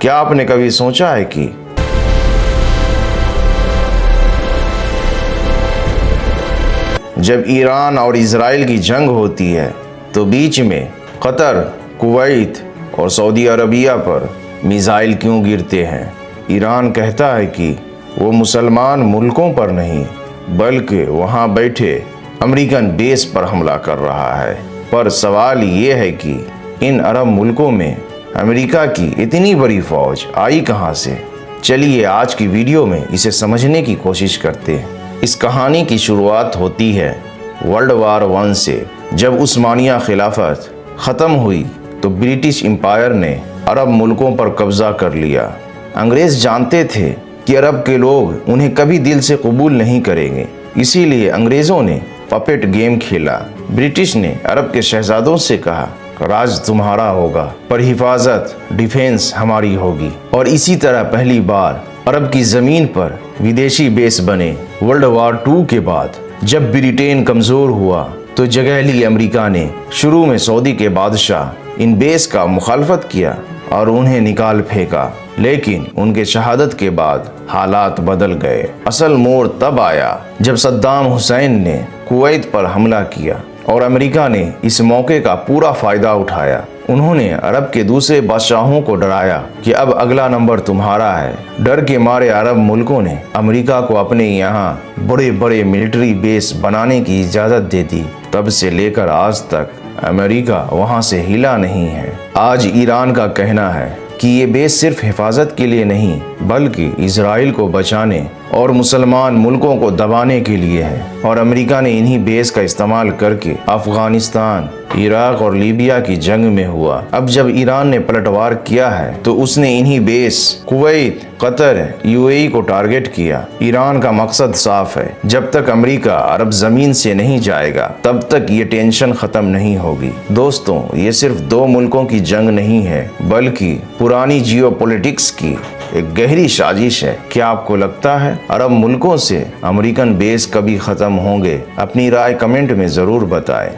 क्या आपने कभी सोचा है कि जब ईरान और इजराइल की जंग होती है तो बीच में कतर, कुवैत और सऊदी अरबिया पर मिसाइल क्यों गिरते हैं? ईरान कहता है कि वो मुसलमान मुल्कों पर नहीं बल्कि वहाँ बैठे अमेरिकन बेस पर हमला कर रहा है। पर सवाल ये है कि इन अरब मुल्कों में अमेरिका की इतनी बड़ी फौज आई कहाँ से? चलिए आज की वीडियो में इसे समझने की कोशिश करते हैं। इस कहानी की शुरुआत होती है वर्ल्ड वार 1 से। जब उस्मानिया खिलाफत ख़त्म हुई तो ब्रिटिश एम्पायर ने अरब मुल्कों पर कब्ज़ा कर लिया। अंग्रेज़ जानते थे कि अरब के लोग उन्हें कभी दिल से कबूल नहीं करेंगे, इसीलिए अंग्रेज़ों ने पपेट गेम खेला। ब्रिटिश ने अरब के शहजादों से कहा राज तुम्हारा होगा पर हिफाजत डिफेंस हमारी होगी, और इसी तरह पहली बार अरब की ज़मीन पर विदेशी बेस बने। वर्ल्ड वार 2 के बाद जब ब्रिटेन कमज़ोर हुआ तो जगह ली अमेरिका ने। शुरू में सऊदी के बादशाह इन बेस का मुखालफत किया और उन्हें निकाल फेंका, लेकिन उनके शहादत के बाद हालात बदल गए। असल मोड़ तब आया जब सद्दाम हुसैन ने कुवैत पर हमला किया और अमेरिका ने इस मौके का पूरा फायदा उठाया। उन्होंने अरब के दूसरे बादशाहों को डराया कि अब अगला नंबर तुम्हारा है। डर के मारे अरब मुल्कों ने अमेरिका को अपने यहाँ बड़े बड़े मिलिट्री बेस बनाने की इजाज़त दे दी। तब से लेकर आज तक अमेरिका वहाँ से हिला नहीं है। आज ईरान का कहना है कि ये बेस सिर्फ हिफाजत के लिए नहीं बल्कि इजराइल को बचाने और मुसलमान मुल्कों को दबाने के लिए है, और अमेरिका ने इन्हीं बेस का इस्तेमाल करके अफगानिस्तान, इराक और लीबिया की जंग में हुआ। अब जब ईरान ने पलटवार किया है तो उसने इन्हीं बेस कुवैत, कतर, यूएई को टारगेट किया। ईरान का मकसद साफ है, जब तक अमेरिका अरब जमीन से नहीं जाएगा तब तक ये टेंशन खत्म नहीं होगी। दोस्तों, ये सिर्फ 2 मुल्कों की जंग नहीं है बल्कि पुरानी जियोपॉलिटिक्स की एक गहरी साजिश है। क्या आपको लगता है अरब मुल्कों से अमेरिकन बेस कभी खत्म होंगे? अपनी राय कमेंट में जरूर बताएं।